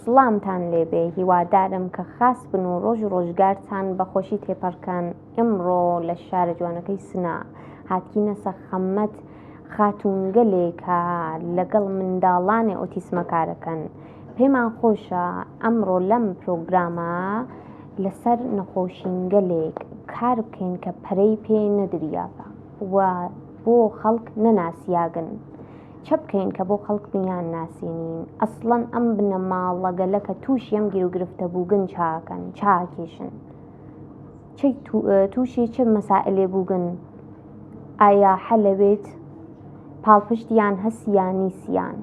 سڵامتان لێبێ هیوادارم کە خاص بن و ڕۆژ ڕۆژگارتان بەخۆشی تێپەڕکەن. ئەمڕۆ لە شارە جوانەکەی سنا هاتکینە سەخەمەت خاتونگەلێکە لەگەڵ منداڵانی ئۆتیسمەکارەکەن. پێمان خۆشە ئەمڕۆ لەم پرۆگرامە لەسەر نەخۆشینگەلێک کار بکەین کە پەرەی پێ نەدریابە و بۆ خەڵک نەناسیاگن. چە بکەین کە بۆ خەڵک بیان ناسێنین. ئەسڵەن ئەم بنەماڵەگەلە کە تووشی ئەم گیر و گرفتە بووگن چاکەن چاکێشن تووشی چه مەسائلێ بووگن، ئایا حەلەوێت پاڵپشتیان هەسیان نیسیان.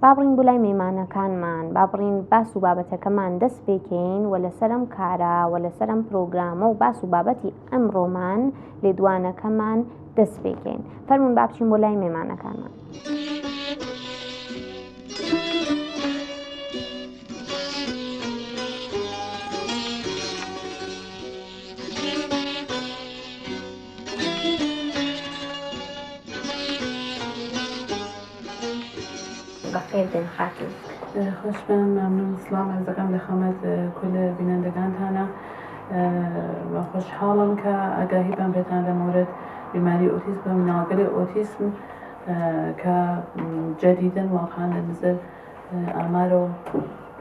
با بڕین بۆ لای مێمانەکانمان، با بڕین باس و بابەتەکەمان دەست پێکەین و لەسەر ئەم کارە و لەسەر ئەم پرۆگرامە و باس و بابەتی ئەمڕۆمان لێدوانەکەمان دەست پێکەین. فەرموون با بچین بۆ لای مێمانەکانمان. بەخێر بن خاتون. خوش بن، ممنون. سلام عرض دەکەم لە خەمەت کل بینەندەکانتانە. خۆشحاڵم کە ئاگاهی بەم بێتان لە مورد بیماری ئۆتیسم، مناڵگەلی ئۆتیسم کە جەدیدن واقعا لە نزل ئامارە و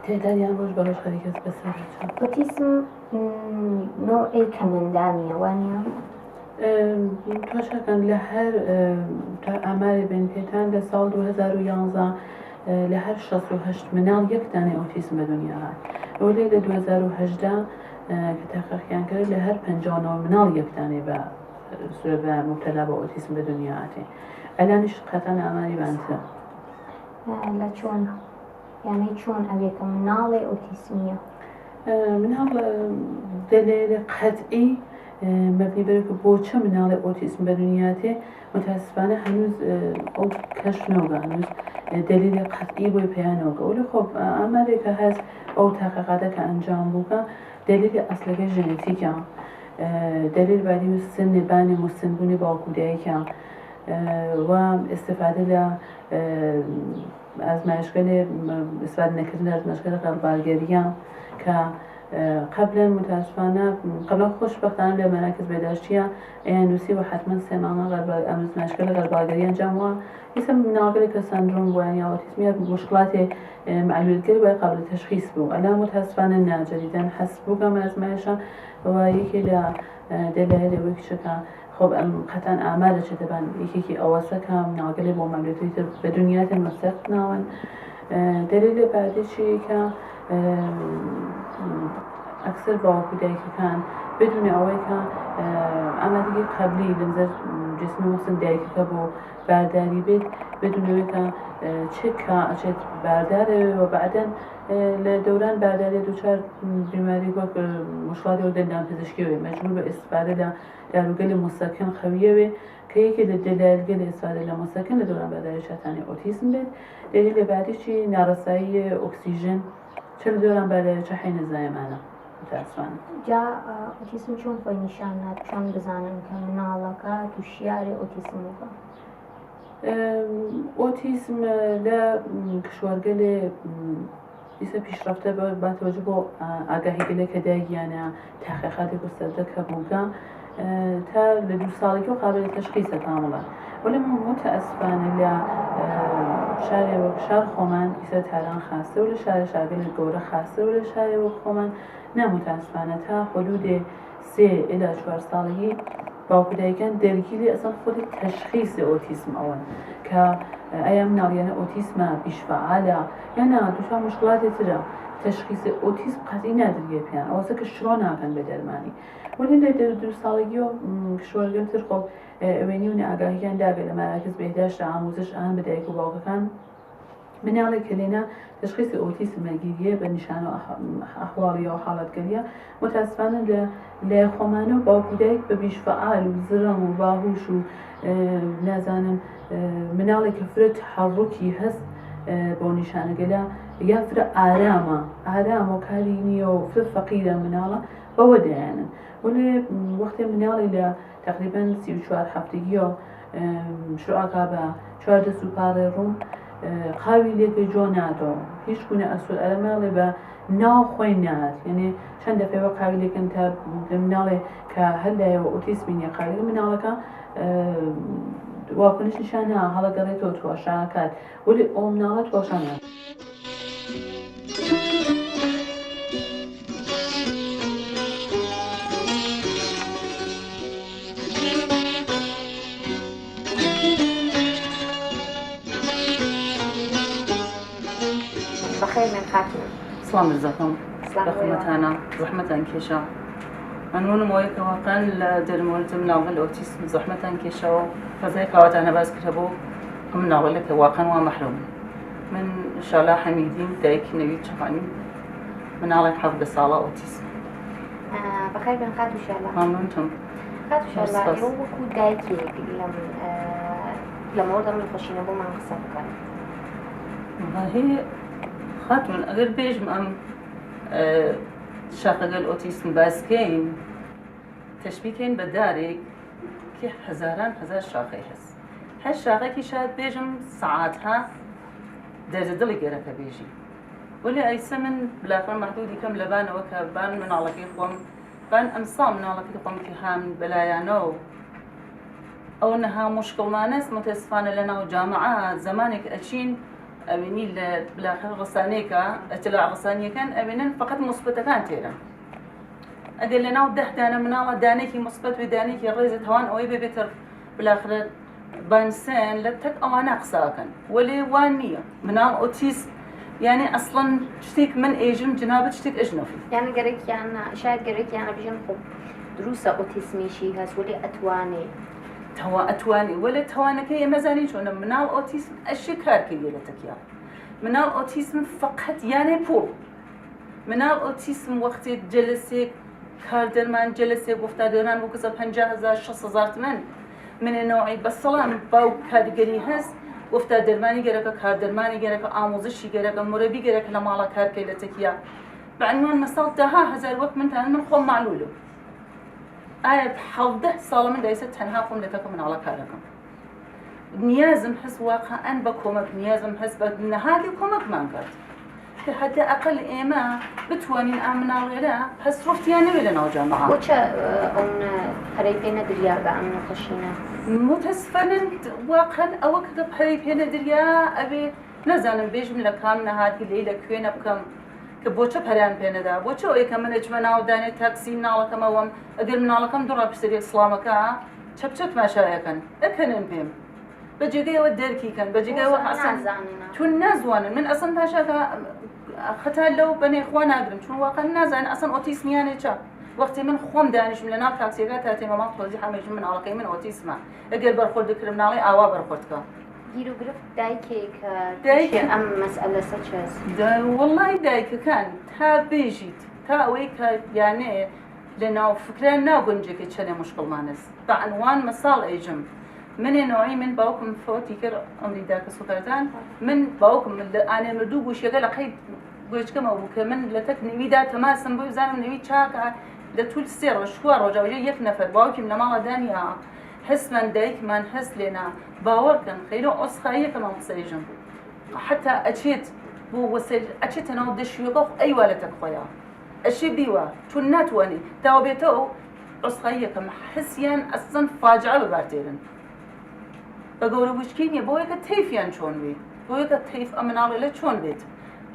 تێدادیان ڕۆژ بە ڕۆژ خەریکەس بەسەر ئۆتیسم نۆعی کە منداڵیە وانە؟ تۆشەکەن لە هەر ئامارێ بین پێتان لە ساڵ 2011 لە هەر 68 مناڵ یەک دانەی ئۆتیسم بە دنیا هات. ئەو لێ لە 2018 کە تەحقیقیان کرد لە هەر 59 مناڵ یەک دانەی بە مبتەلا بە ئۆتیسم بە دنیا هاتێ. ئەلانیش قەتەن ئاماری بانترە. لە چۆن یعنی چۆن ئەوێکە مناڵی ئۆتیسمیە؟ مناڵ دلیل قەتعی مبنی بەرە کە بۆ چه مناڵی ئۆتیسم بە دنیاتێ متاسفانە هەنووز ئەو کەشف نەوگە، هەنووز دلیلی قەتعی بۆی پێیانەوەگە. ولی خۆ ئامارێکە هەست ئەو تاقیقاتە کە ئەنجام بووکە دلیلی ئەسلەکەی ژنێتیکە، دلیل بعدی سن بانی مسنبوونی باوکوداییکە و استفاده لە ئازمایشگەلێ استفاده نەکردن لە ئازمایشگەلە غەڵبارگەریە کە قبلا متاسفانە قبلا خوشبختانە لە مەراکز بێداشتیە نووسی و حتما سێ مانگە ئازمایشگەلە غەڵبارگەری ئەنجاموە. ئیسا مناڵگەلێکە سەندرۆم بووە یا ئۆتیسمیە مشکڵاتی معلولگەری وای قابل تشخیص بوو. ئەلا متاسفانە ناجەدیدەن حەس بووکە ئازمایشە و یەکێ لە دلایل ئەوەی کچەکە خۆ قەتەن ئامارە چێ دەبان یەکێکی ئەوەسە کە مناڵگەلێ بۆ معلولەتی تر بە دنیاتێ مەسەق ناون. دلیل بعدیشی کە ئەکسەر باوکودایکەکان بدون ئەوەی کە ئامادەگی قبلی لەنزەر جسمی وەسن دایکەکە بۆ بارداری بێت، بدون ئەوەی کە چێکە ئەچێت باردارەوێ و بعدەن لە دەوران بارداری دووچار بیماری وەک مشکڵاتی و دەندان پزیشکیەوێ مەجبور بە ئیستفادە لە داروگەلی موسەکن خەویەوێ کە یەکێ لە دلایلگەلی ئیستفادە لە موسەکن لە دەوران بارداری شاتانی ئۆتیسم بێت. دلیل بعدیشی ناڕەسایی ئۆکسیژن چه لە دەوران بارداری چه حین زایمانە متاسفانە. جا ئۆتیسم چۆن خۆی نیشانات، چۆن بزانن کە مناڵەکە تووشیاری ئۆتیسم بووە؟ ئۆتیسم لە کشوەرگەلێ ئیسە پیشرەفتە باتەوەجه بۆ ئاگاهیگەلێک کە دایگیانە تاقیقاتێک و سەردەکە بووگە تا لە 2 ساڵێکی و قابل تشخیصە کامڵە. ولی متاسفانە لە شارێ وەک شار خۆمان ئیسە تاران خاستە و لە شارگەلێک گەورە خاستە و لە شارێ وەک خۆمان نامتاسفانە تا حدودێ 3 إلى 4 ساڵگی باوکوداییەکان دەرگیری ئەسڵ خۆی تشخیص ئۆتیسم ئەوەن کە ئایا مناڵیانە ئۆتیسمە بیشفعالە یانە دووشان مشکڵاتی ترە. تشخیص ئۆتیسم قەتعی نادرێ پێیان ئەوەسە کە شڕۆ ناکەن بە دەرمانی. ولی لە 2 ساڵگی و کشوەرگەل تر خۆ وێنی و ئاگاهیان داگە لە مەراکز بێداشتە ئاموزش ئان بە دایک و باوکەکان مناڵێک کە لێنە تشخیصی ئۆتیسم مەگیریە بە نیشانە ئەحواڵیە و حاڵەتگەریە متاسفانە لە خۆمانە و باوکودایک بە بیشفعال و زرم و باهوش و نازانم مناڵێک کە فرە تەحەڕوکی هەست بۆ نیشانەگەلە یا فرە ئارامە و کاری نییە و فرە فەقیرە مناڵە بەوە دەیانن. ولی وەختێ مناڵی لە تقریبا 34 هەفتگیەوە شروعەکە بە 4 دەست و پاڕێ ڕوون قاوی لێکە جۆ ناتەوە هیچ گونە ئەسول ئەلەماڵێ بە ناو خۆی نات یعنی چەند دەفێەوە قاوی لێکن تا مناڵێ کە هەر لایەوە ئۆتیسمینە قاوی مناڵەکە واکنش نیشانە هەڵەگەڕێتەوە توۆشانەکات ولی ئەو مناڵە توۆشانە بخير من خاتم سلام رزقكم رحمتانا رحمتان كيشا عنوان مويك واقعا لدرمولت من أول الأوتيسم زحمتان كيشا فزي كوات أنا بس كتبو من أول لك واقعا ومحروم من إن شاء الله حميدين دايك نبي تشفاني من على حفظ الصالة أوتيسم بخير من خاتم إن شاء الله ممنونتم خاتم إن شاء الله يوم وكود دايكي لما ورد من خشينا بو ما نقصد كان والله خاتم اگر بيجم ام شاقة الأوتيسم باسكين تشبيكين بدارك كي هزار شاقة يحس هاي الشاقة كي شاد بيجم ساعاتها درجة دلي قرأك بيجي ولا أي سمن بلاقان محدودي كم لبان وكبان من على كيفهم بان أمصام من على كيفهم كهام بلايانو أو إنها مشكل مع ناس متأسفانة لنا وجامعات زمانك أشين أبني بالآخر غصانيكا اطلاع غصانية كان أبنين فقط مثبتة كان تيرا أقول لنا وده دانا من الله دانيكي مثبت ودانيكي الرئيس هوان أو يبي بيتر بالآخر بانسان لتك أو أنا قصاكن ولي وانية من الأوتيس يعني أصلا تشتيك من إيجم جنابة تشتيك إجنفي يعني قريك يعني شايد قريك يعني بيجن خب دروسة أوتيسمي شي هاس ولي أتواني أتواني ولا توانك هي مزاني شو من الأوتيسم الشكار كي يلتك يا من الأوتيسم فقط يعني بول من الأوتيسم وقت جلسك كاردرمان جلسك وفتادران وكسب 50,000 6,000 من النوعي بس سلام باو كارجري هس وفتادرماني جرك كاردرماني جرك آموزشي جرك مربي جرك لما على كار كي يلتك يا بعنوان مسال تها هزار وقت من خو معلوله بحفظه صالة من دايسة تنهاكم لتكم من على كاركم نيازم حس واقع أن بكمك نيازم حس بدنا هذه كمك ما نقدر حتى أقل إيما بتوانين آمنا غيره حس رفت يعني ولا جامعة وشا أون قريبين دريا بعمل خشينا متأسفاً واقعا أو كده قريبين دريا أبي نزانم بيج من لكامنا هذه الليلة كوينة بكم كبوچه پران پێ نەدا بۆچە ئەوەی کە من ئەچمە ناودانێت تاکسی مناڵەکەمەوەم ئەگەر مناڵەکەم دوڕە پشتری ئیسلامەکە چەپچەت ماشایەکەن ئەکەنن پێم بە جێگەیەوە دەرکیکەن بە جێگەیەوە ئەسان چون نازوانن من ئەسەن پاشاکە خەتا لەو بەنێخوا ناگرم چون واقعا نازانن ئەسەن ئۆتیسمیانێ چا وەختی من خۆم دانیشم لە ناو تاکسیەکە تا تێمەماڵ تۆزی حەمێژم مناڵەکەی من ئۆتیسمە ئەگەر بەرخۆردکردم مناڵی ئاوا بەرخۆردکە گیر و گرفت دایکێک ئەم مەسئلە سەچەس والله دایکە کان تا بێژیت تا ئەوەی کە یانێ لە ناو فکران ناو گونجێکی چەندێ مشکڵمانەس بەعنوان مەساڵ ئەیژم منێ نوعی من باوکم فۆتی کرد ئەمریدا کە سوکەرتان من باوکم ئانێ مردوو گوشیەکە لە قەی گوێچکەمەوە بوو کە من لە تەک نویدا تەماسم بۆی بزانم نوی چاکە لە توول سێ ڕۆژ چوار ڕۆژاوژە یەک نەفەر باوکیم لە ماڵە دانیا هەستمان دایکمان هەست لێنا باوەڕکەن خەیرە ئۆسخاییەکەمان قسەیژم حتا ئەچێت بۆ وەسەیل ئەچێتە ناو دەشوێکە ئەیوا لە تەک خۆیان ئەشێ بیوە چون ناتوانێت تاوە بێتەوە ئۆسخاییەکەم حسیان ئەسەن فاجعە بەبارتێرن بە گەورە بچکەی نییە بۆ یەکە تەیفیان چۆن بێت بۆ یەکە تەیف ئەمناڵێ لە چۆن بێت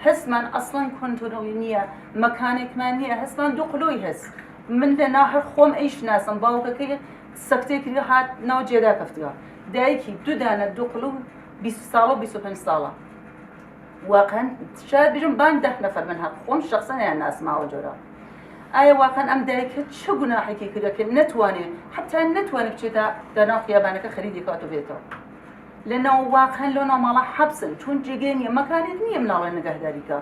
هەستمان ئەسڵەن کۆنتۆرۆلی نییە مەکانێکمان نییە هەستمان دوو قلۆی هەست من لە ناهەر خۆم ئەیش ناسم باوکەکەی سەکتێکی هات ناو جێدا کەفتووە دایکی دوو دانە دوو قلو 20 ساڵە و 25 ساڵە واقعا شاید بژم بان 10 نەفەر من هەر خۆم شخصەنیان ناسماوە جۆرە ئایا واقعا ئەم دایکە چه گوناحێکی کردەکە نەتوانێت حتا نەتوانێت بچێتە دەناو خیابانەکە خەریدی کات و بێتەوە لەناو واقعا لەو ناوماڵە حەبسن چون جێگەی نییە مەکانێت نییە مناڵێ نگەهداریکە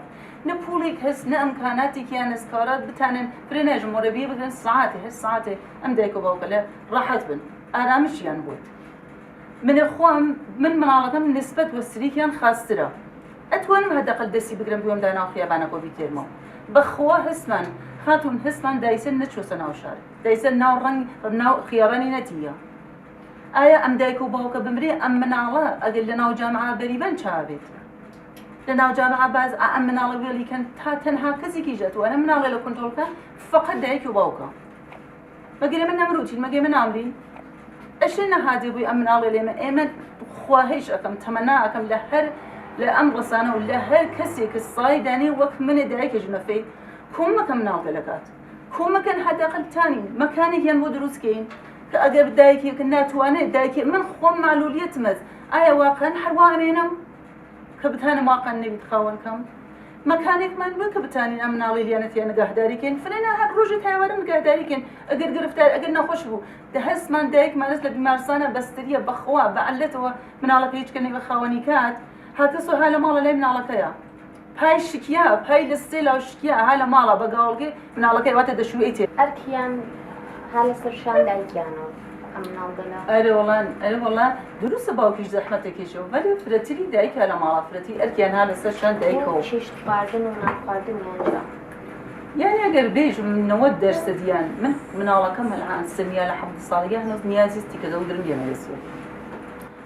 نە پوڵێک هەست نە ئەمکاناتێکیان هەستکارات بتانن فرێنێژم مۆرەبیە بگرن ساعاتێ هەست ساعاتێ ئەم دایکە باوکە لە ڕاحەت بن ئارامشیان بوت منە خۆم من مناڵەکەم نسبەت وە سریکیان خاسترە ئەتوانم هەدەقل دەستی بگرم بووم داناو خیابانەکە بیتێرمەوە بەخوا هەستمان خاتون هەستمان دایسە نەچۆسە ناو شار دایسە ناو ڕەنگ ناو خیابانی نەتیە ئایا ئەم دایک و باوکە بمرێ ئەم مناڵە ئەگەر لە ناو جامعە بەریبەن چاوێت لە ناو جامعە باز ئەم مناڵە وێڵیکەن تا تەنها کەسێکی ژەتوانە مناڵێ لە کۆنتڕۆڵکە فقط دایک و باوکە مەگەر من نەمروچین مەگەر من نامری ئەشێ نەهادی بووی ئەم مناڵێ لێمە ئێمە خواهش ئەەکەم تەمەنا ئەەکەم لە هەر لە ئەم ڕسانە و لە هەر کەسێک کە سڵی دانی وەک منێ دایکە ژنەفەی کۆمەکە مناڵگە لەکات کۆمەکەن هەداقلتانی مەکانێکیان بۆ دروستکەین کە ئەگەر دایکێک ناتوانێت دایکێ من خۆم معلولیەتمەز ئایا واقعەن هەروە ئەمێنم کە بتانم واقعەن نەبیت خاوەنکەم مەکانێکمان بوو کە بتانین ئەم مناڵی لیانەتیان نگەهداریکەین فرێنە هەر ڕۆژێک هاوارە نگەهداریکەین ئەگەر گرفتار ئەگەر نەخۆش بوو هەستمان دایکمانست لە بیمارستانە بەستریە بەخوا بەعلەتەوە مناڵەکە هیچ کەنی بە خاوەنی کات هاتەسۆ ها لە ماڵە لای مناڵەکەیە پای شکیا پای لە سێ لاو شکیا ها لە ماڵە بەگاڵگێ مناڵەکەی واتە دەشوێتی ئەرکیان ها لەسەر شان دایکیانەوە ئەم مناڵگەلە ئەرە وەڵان دروستە باوکیش زەحمەتێکیشەوە وەلی فرەتری دایکە لە ماڵە فرەتی ئەرکیان ها لەسەر شان دایکەوە چێشت خواردن و ناخواردن یانجا یعنی ئەگەر بێژم 90% دیان من مناڵەکەم هەلعان سنیا لە 7 ساڵگە هەنوز نیازیستی کە دەودرم بێمەرەسیە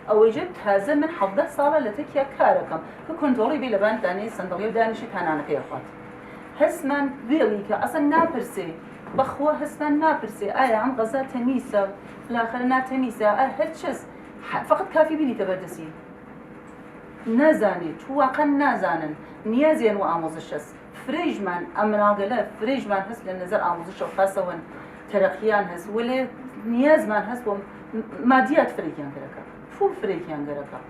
ئەوەیجە تازە من 17 ساڵە لە تەکیا کارەکەم کە کۆنتۆڵی بێ لە بانتانەی سندڵی و دانیشی تانانەکەی خوات هەسمان بێڵی کە ئەسن ناپرسێ بەخوا هەسمان ناپرسێ ئایا ئەم غەزا تەمیسە لاخر ناتەمیسە هەر چەس فقط کافی بینیتە بەردەسی نازانێت واقعا نازانن نیازیان و ئامۆزش هەست فرێژمان ئەم مناڵگەلە فرێژمان هەست لە نەزەر ئامۆزش و خاصەوە تەرەقیان هەست وەلێ نیازمان هەست بۆ مادیات فرێکیان گەرەکە فوڵ فرێکیان گەرەکە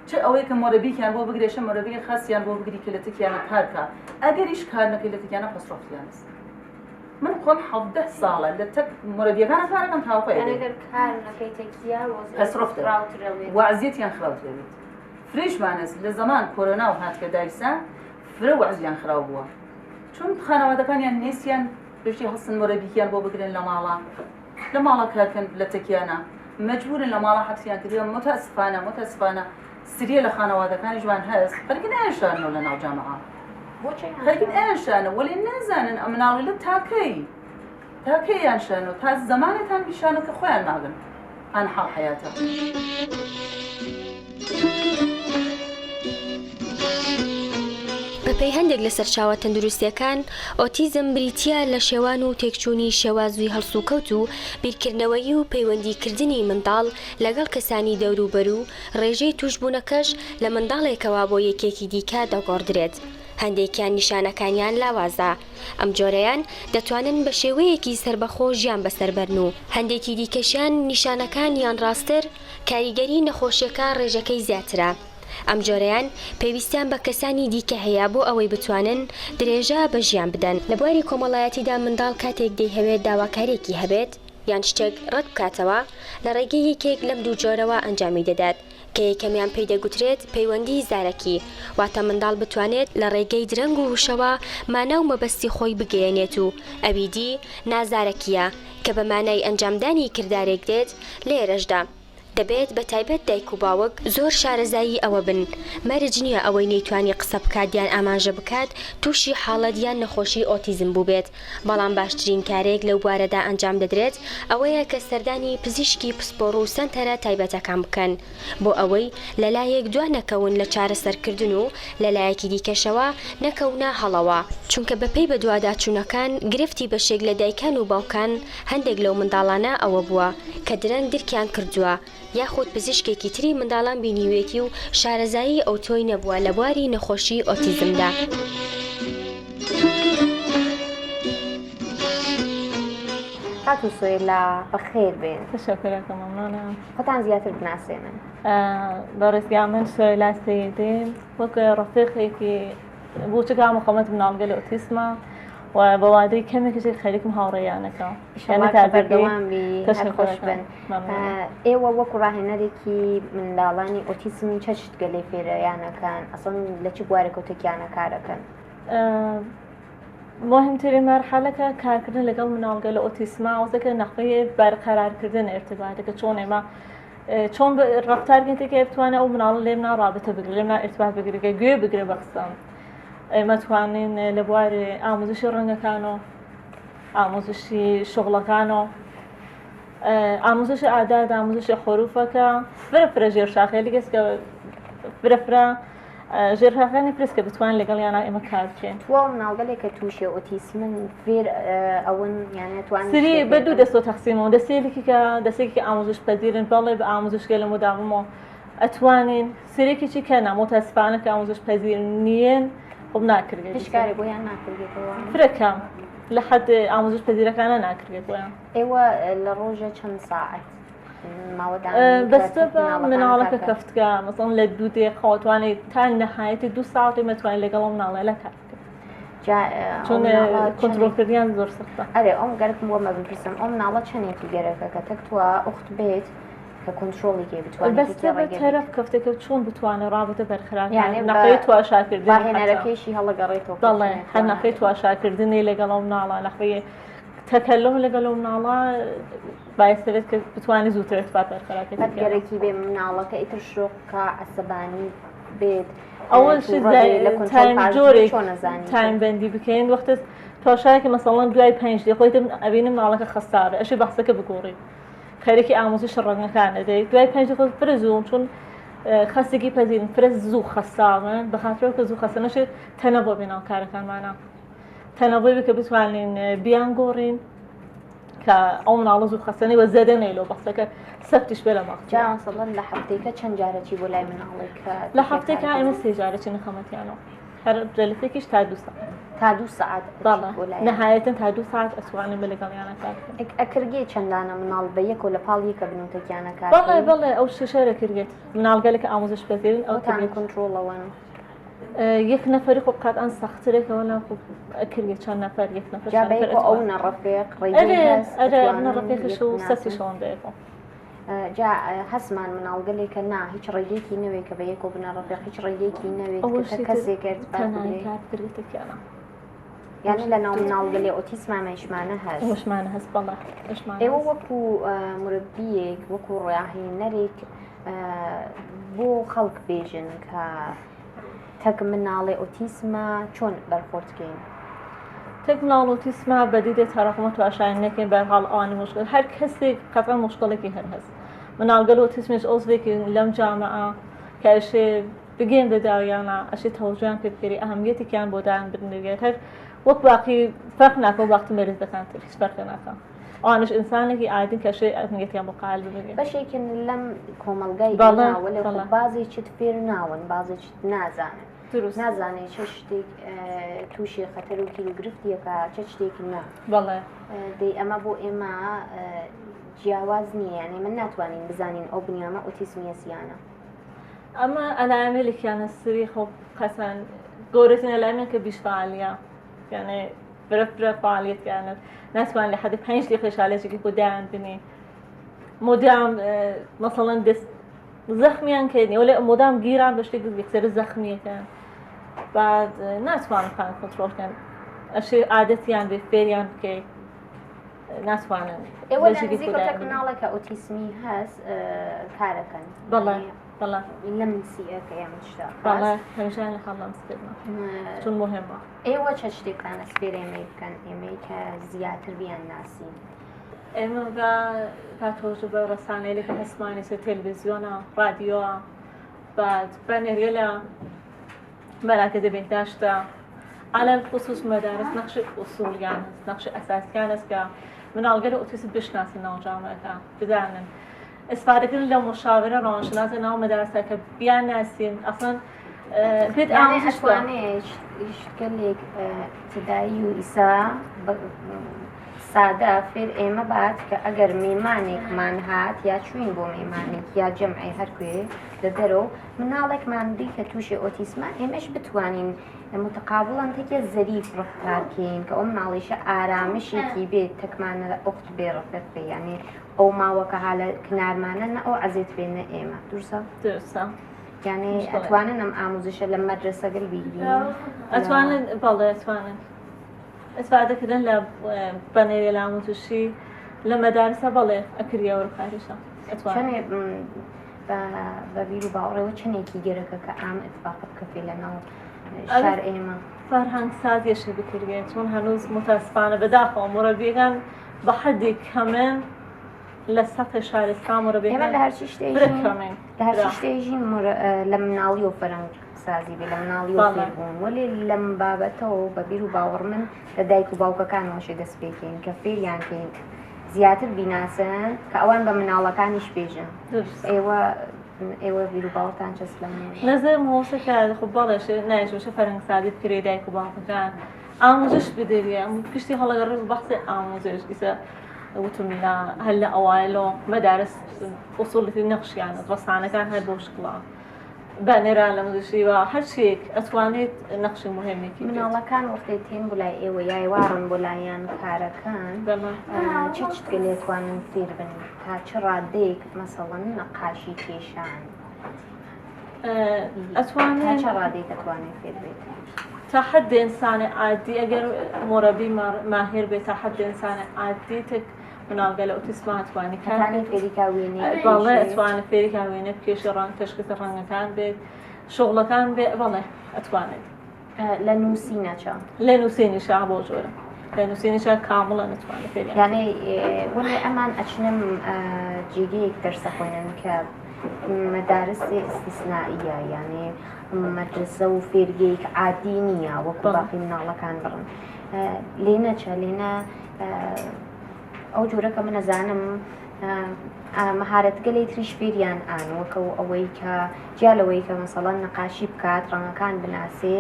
چه ئەوەی کە مۆرەبییان بۆ بگرێشە مۆرەبی خاصیان بۆ بگری کە لە تکیانە کارکە ئەگەریش کار نەکەی لە تکیانە پەسڕۆفتیان است من خۆم 17 ساڵە لە تەک مۆرەبیەکانە کارەکەم تاوەپای ئەگەر کار نەکەی تەکیا پەسڕۆفتە وەعزیەتیان خراوترێت فرێشمانست لە زەمان کۆرۆنا و هاتکە دایسا فرە وەعزیان خراو بووە چون خانەوادەکانیان نێسیان پێشی هەستن مۆرەبییان بۆ بگرن لە ماڵە لە ماڵە کارکەن لە تەکیانە مەجبورن لە ماڵە حەبسیان کردووە متەسفانە سریە لە خانەوادەکانی جوان هەست خەرگین ئایشانەوە لە ناو جامعە خەرگین ئایشانە وەلی نازانن ئەم مناڵی لە تاکەیانشانەوە تا زەمانێتان بیشانە کە خۆیان ناگن ئەن حاڵ حەیاتە بەپێی هەندێک لە سەرچاوە تەندروستیەکان ئۆتیزم بریتیە لە شێوان و تێکچوونی شێوازووی هەڵسوکەوت و بیرکردنەوەی و پەیوەندیکردنی منداڵ لەگەڵ کەسانی دەوروبەر و ڕێژەی توشبوونەکەش لە منداڵێکەوە بۆ یەکێکی دیکە دەگۆڕدرێت. هەندێکیان نیشانەکانیان لاوازە، ئەم جۆرەیان دەتوانن بە شێوەیەکی سربەخۆ ژیان بەسەربەرن و هەندێکی دیکەشیان نیشانەکان یان ڕاستتر کاریگەری نەخۆشیەکە ڕێژەکەی زیاترە. ئەم جۆرەیان پێویستیان بە کەسانی دیکە هەیە بۆ ئەوەی بتوانن درێژە بە ژیان بدەن. لە بواری کۆمەڵایەتیدا منداڵ کاتێک دەیهەوێت داواکارێکی هەبێت یان شتێک ڕەت بکاتەوە لە ڕێگەی یەکێک لەم دوو جۆرەوە ئەنجامی دەدات کە یەکەمیان پێی دەگوترێت پەیوەندی زارەکی، واتە منداڵ بتوانێت لە ڕێگەی درەنگ و وشەوە مانە و مەبەستی خۆی بگەیەنێت و ئەویدی نازارەکیە کە بە مانای ئەنجامدانی کردارێک دێت لێرەشدا. دەبێت بە تایبەت دایک و باوک زۆر شارەزایی ئەوە بن مەرج نییە ئەوەی نەیتوانی قسە بکات یان ئاماژە بکات تووشی حاڵەت یان نەخۆشی ئۆتیزم بوو بێت، بەڵام باشترین کارێک لەو بوارەدا ئەنجام دەدرێت ئەوەیە کە سەردانی پزیشکی پسپۆڕ و سەنتەرە تایبەتەکان بکەن بۆ ئەوەی لەلایەک دوا نەکەون لە چارەسەرکردن و لەلایەکی دیکەشەوە نەکەونە هەڵەوە، چونکە بەپێی بە دوواداچوونەکان گرفتی بەشێک لە دایکان و باوکان هەندێک لەو منداڵانە ئەوە بووە کە درەنگ درکیان کردووە یاخود پزیشکێکی تری منداڵان بینیوێتی و شارەزایی ئەو تۆی نەبووە لە بواری نەخۆشی ئۆتیزمدا. هاتو سوێلا بەخێر بێن. تشەکرەکە مەمنونە. خۆتان زیاتر بناسێنن. بەڕێزگا من سوێلا سەیدی وەک ڕەفیقێکی بوو چگا مقامەت مناڵگە لە ئۆتیسمە و بە وادەی کەمێکیشی خەریکم هاوڕێیانەکە بەردەوامی خۆش بن. ئێوە وەکو ڕاهێنەرێکی منداڵانی ئۆتیسم چەشت گەلێ فێرەیانەکان ئەسڵ لە چ بوارێک کۆتێکیانە کارەکەن؟ مهمترین مەرحەلەکە کارکردن لەگەڵ مناڵگە لە ئۆتیسمە ئەوەکە نەخۆی بەرقەرارکردن ئێرتباطەکە چۆن ئێمە چۆن ڕەفتارگەتێکی بتوانێت ئەو مناڵ لێمنا ڕابطە بگرێت لێمنا ئێرتباط بگرێت گوێ بگرێت بە قسەم. ئێمە توانین لە بواری ئامۆزشی ڕەنگەکانەوە ئامۆزشی شغڵەکانەوە ئامۆزش ئادات ئامۆزش حروفەکە فرە ژێرشاخێ لەگەسکە فرە ژێرشاخەکانی فرستکە بتوان لەگەڵ یانە ئێمە کار بکەین تووە مناڵگەلێک کە تووشێ ئۆتیسمن فێر ئەوەن یانە توان سری بە دوو دەستۆ تەقسیمەوە دەستێکی کە ئامۆزش پەذیرن بەڵێ بە ئامۆزشگە لە مداومەوە ئەتوانین سرێکیی کەنا مۆتەسفانە کە ئامۆزش پەذیر نیەن خۆ ناکردێت هیچ کارێک بۆیان ناکردێتەوە فرەکەم لە حد ئامۆزش پەذیرەکانە ناکردێت بۆیان ئێوە لە ڕۆژە چەند ساعت بەستە بە مناڵەکە کەفتکە مەسڵن لە دوو دقیقەوەتوانێت تا نەهایەتی 2 ساعتی مەتوانین لەگەڵ مناڵێ لە کار چون کۆنتڕۆلکردیان زۆر سختە. ئەرێ ئەم گەرکم بۆ مە بپرسم ئەم ناڵە چەندێکی گەرەکە کە تەکتووە ئوخت بێت کە کۆنتڕۆڵێکی بتوانێت بەستە بە تەرەف کەفتەکە چۆن بتوانێت ڕابطە بەرقەرار نەخەی تواشاکردن هێنەرەکەشی هەڵەگەڕێتەوە دەڵێ هەر نەخەی تواشاکردنی لەگەڵ ئەو مناڵە نەخەی تەکەلم لەگەڵ ئەو مناڵە بایەسەوێت کە بتوانێت زووتر ارتباط بەرقەرارکەیت. گەرەکی بێ مناڵەکە ئیتر شۆکە عەسەبانی بێت ئەوەش جۆرێک تایم بەندی بکەین وەختت پاشایەکە مەسەڵەن دوای 5 دقیقەی ئەبینم مناڵەکە خەسارە ئەشی بەحسەکە بگۆڕین خەرێکی ئامۆزش ڕەنگەکانە دەیت دوای 5 دقیقە فرە زوو چون خەستێکی پەذیرن فرە زوو خەساون بەخاطرەوە کە زوو خەسەنەشێت تەنەبۆ بێنەوە کارەکانمانە تەنەبۆی بکە بتوانین بیان گۆڕین کە ئەو مناڵە زوو خەسەنەی وە زەدە نەیلۆ بەخسەکە سەفتیش بێ لە ماخ جاسەڵەن لە هەفتەیەکە چەند جارەی بۆ لای مناڵێک لە هەفتێکە ئێمە 3 جارەی نەخەمەتیانەوە هەر جلسێکیش تا 2 ساعت تا 2 ساعت نەهایەتەن تا 2 ساعت ئەتوانین بە لەگەڵیانە کار ئەکرگێ چەندانە مناڵ بە یەک و لە پاڵ یەکە بنوتەکیانە کار بەڵێ ئەو شەشەرە کردێت مناڵگەلێکە ئامۆزش پەذیرن ئەو کۆنتڕۆڵەوەن یەک نەفەری خۆ بقات ئەن سەخترێکەوە لە ئەکرێت چەند نەفەر یەک نەفەر ئەو نەڕەفێق نەڕەفێکش و سەتی شەوەندەیەەوە جا هەسمان مناڵگەلێکە نا هیچ ڕێگەیەکی نەوەی کە بە یەک و بنەڕەفێق هیچ ڕێگەیەکی نەوێت کەسێک کردێتەکیانە یعنی لە ناو مناڵگەلێ ئۆتیسمانەشمانە هەستمانە هەست بەڵێ ئێوە وەکو مربیەک وەکو ڕاهێنەرێک بۆ خەڵک بێژن کە تەک مناڵێ ئۆتیسمە چۆن بەرخۆردکەین تەک مناڵ ئۆتیسمە بەدی دێت هەرەقمە تواشایان نەکەین بەرحاڵ ئەوانی مشکل هەر کەسێک قەتەن مشکڵێکی هەر هەست مناڵگەل ئۆتیسمش ئۆزێکی لەم جامعە کەشێ بگەین بەداویانە ئەشی تەوەجویان پێبکەری ئەهەمیەتێکیان بۆ دایان بنوێت هەر وەک باقی فەرق ناکە و وەختی مەریض دەکەن هیچ فەرقی ناکە ئەوانش ئینسانێکی عادی کەشێ ئەهمیەتیان بۆ قایل ببێت بەشێکن لەم کۆمەلگای بازی چت فێر ناون بازی چت نازانن نازانێت چه شتێک تووشی خەتەر و گیرگرفتیەکە چه شتێکی نا بەڵێ دەی ئەمە بۆ ئێمە جیاواز نییە یعنی من ناتوانین بزانین ئەو بنیامە ئۆتیسمیەسیانە ئەمە ئەلامێلێکیانە سری خۆ قەسەن گەورەترین ئەلامیان کە بیشفعالیە یعنی فرە فعالیەتیانت ناتوان لە حدی 5 دقیقە شالێکی بۆ دایان بنێ مدام مەسەڵەن دەست زەخمیان کردنی ولی مدام گیران بە شتێک یەکسەر زەخمیەکەن بعد ناتوانن کۆنتڕۆڵکەن ئەشی عادەتیان بێ فێریان بکەیت ناتوانن ئێوە نزیکە مناڵێکە ئۆتیسمی هەست کارەکەن بەڵێ بەڵێ لەم نسیەکە یان شتا بەڵێ هەمیشان لە خەڵ لەمسکردنەوە چون مهمە ئێوە چه شتێکتانە سپێر ئێمەی بکەن ئێمەی کە زیاتر بیان ناسین ئێمە پاتۆژ بە ڕسانەیەکە هەسمانی سە تەلڤیزیۆنە رادیۆە بعد بەنێریە لە مەراکە دەبێت داشتە على الخصوص مدارس نقش أصوليان نقش أساسيان اسكا من الغير أوتيسم بشناس ناو جامعة بدانن استفاده کردن لو مشاوره روانشناس ناو مدرسه که بیان ناسین اصلا بيت يعني أتوانيش يشتكلك تدايو إسا ساده فر ئێمە بات کە ئەگەر میمانێکمان هات یا چوین بۆ میمانێک یا جەمعی هەرکوێ لە دەرەوە مناڵێکمان دی کە تووشی ئۆتیسمە ئێمەش بتوانین متقابڵان تێکێ زەریف ڕفتارکەین کە ئەو مناڵیشە ئارامشێکی بێت تەکمانە لە ئۆخت بێ ڕفێق بێ یعنی ئەو ماوەکە حالە کنارمانە نە ئەو عەزیت بێنە ئێمە درسە یعنی ئەتوانن ئەم ئامۆزشە لە مەدرسەگەل بیگرین ئەتوانن بەڵێ ئەتوانن استفادەکردن لە بەنێوێ لامۆزشی لە مەدارسە بەڵێ ئەکریەوە ڕکاریشە چەنێ بە بیر و باوەڕێەوە چنێکی گەرەکە کە ئام ئەتفاق بکەفێ لەناو شار ئێمە فەرهەنگ سازیەشە بکردێت چون هەنووز متاسفانە بەداخەوە مۆرەبیەکان بە حەدێک کەمن لە سەقی شارستان ئێمە لە وەرەبێت هەرچی شتێژین برکەمین لە هەرچی شتێژین لە مناڵی و فەرەنگ سازی بێ لە مناڵی و بەڵێ. فێربوون وەلێ لەم بابەتەوە بە بیر و باوەڕ من لە دایک و باوکەکانەوەشی دەست پێکەین کە فێریان کەین زیاتر بیناسن کە ئەوان بە مناڵەکانیش بێژن ئێوە بیر و باوەڕتان چەست لەم نەزەرم هۆسەکە خب بەڵێش نایشوشە فەرەنگسازی بکرێ دایک و باوکەکان ئامۆژش بدەریە پشتی هەڵەگەڕێ بەخسی ئامۆزش ئیسە وتم هەل لە ئەوایلۆ مەدارس ئوسوڵەتی نەخشیانە ڕستانەکان هەر بۆ شکڵا بەنێران لە مزشیوە هەرچێک ئەتوانێت نەخشی مهمێکی مناڵەکان وەختێ تێن بۆ لای ئێوە یایوارن بۆ لایەن کارەکان چ شتکە لێتوانن فێر بن تا چ ڕادەیەک مەسەڵەن نەقاشی کێشان ئەتوانێت چه ڕادەیەک ئەتوانێت فێر بێت تا حد ئینسانی عادی ئەگەر مۆرەبی ماهر بێت تا حد ئینسانی عادی تک مناڵگە لە ئۆتیسما ئەتوانی ئەتوانێت فێریکا وێنەی بەڵێ ئەتوانێت فێریکا وێنە کێشی ڕەنگ تەشکیلە ڕەنگەکان بێت شغڵەکان بێ بەڵێ ئەتوانێت لە نووسینەچە لە نووسینیشا بۆ جۆرە لە نووسینیشا کامڵە نتوانێت فێریان یانێ وەڵێ ئەمان ئەچنم جێگەیەک دەرسە خوێنن کە مەدارسی ئیستیسنائیە یانێ مەدرسە و فێرگەیەک عادی نییە وەکو باقی مناڵەکان بڕن لێنەچە لێنە ئەو جۆرەکە من نەزانم مەهارەتگەلەی تریش فێریان ئانوەکە و ئەوەی کە جیالەوەی کە مەسەڵەن نەقاشی بکات ڕەنگەکان بناسێ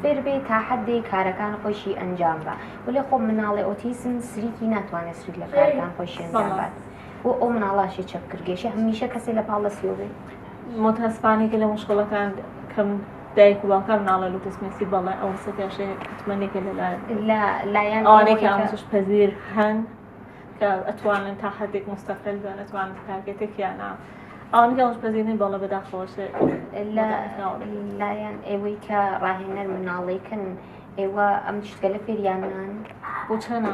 فێر بێ تا حەدێ کارەکان خۆشی ئەنجام بە وەلێ خۆ مناڵی ئۆتیسم سریکی ناتوانێت سریک لە کارەکان خۆشی ئەنجام بات و ئەو مناڵاشی چەپکردگەشی هەمیشە کەسێ لە پاڵەسیۆ بێ متاسفانێکی لە مشکڵەکان کەم دایک و باوکە مناڵە لوتسمێسی بەڵێ ئەو سەکەشێ حتمەنێکە لایەن ئەوانێکی ئامۆزش پەزیر هەن کە ئەتوانن تا حدێک مستەقل بن ئەتوانن تارگێتێکیانە ئەوانێکی ئەوش پەزیرنی بەڵێ بەداخەوەشێ لایەن ئێوەی کە ڕاهێنەر مناڵێکن ئێوە ئەم شتگە لە فێریانان بۆ چەنە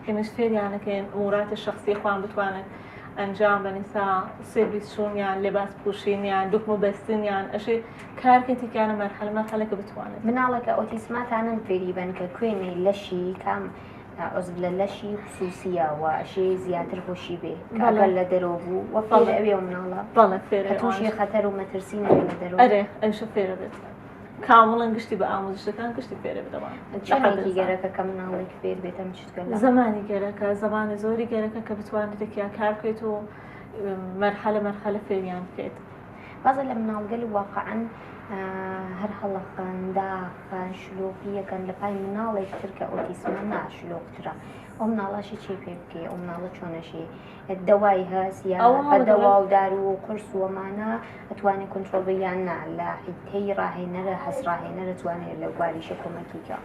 ئێمەش فێریانەکەین ئوموراتی شخصی خۆیان بتوانن ئەنجام بەنیسا سێویس شوونیان لێباس پوشینیان دوکمە بەستنیان ئەشێ کارکێتێکیانە مەرحەلەکە بتوانن مناڵەکە ئۆتیسماتانن فێری بن کە کوێنەی لەشی کام عزب لە لەشی خصوصیە و ئەشێ زیاتر خۆشی بێ کاگەر لە دەرەوە بوو وەفڵ ئەوێ و مناڵە بەڵێ فێرە تووشی خەتەر و مەترسینە لە دەرەوە ئەرێ ئەوشە فێرە بێت کامڵەن گشتی بە ئامۆزشەکان گشتی فێرە بدەوان چەندێکی گەرەکە کە مناڵێک فێر بێت ئەم شتگە زمانی گەرەکە زمانی زۆری گەرەکە کە بتوانێت تێکیان کار بکەیت و مەرحەلە فێریان بکەیت بەڵێ لە مناڵگەلی واقعەن هەر هەڵەقەن داخەن شلۆقیەکەن لە پای مناڵێک تر کە ئۆتیسمە ناشلۆقترە ئەو مناڵاشی چی پێ بکەی ئەو مناڵە چۆنەشی دەوای هەست یا بەدەوا و دار و قرس وەمانە ئەتوانێت کۆنتڕۆڵ بەیان نا لە حیتەی ڕاهێنەرە هەست ڕاهێنەرە توانێت لە گواریشە کۆمەکیکە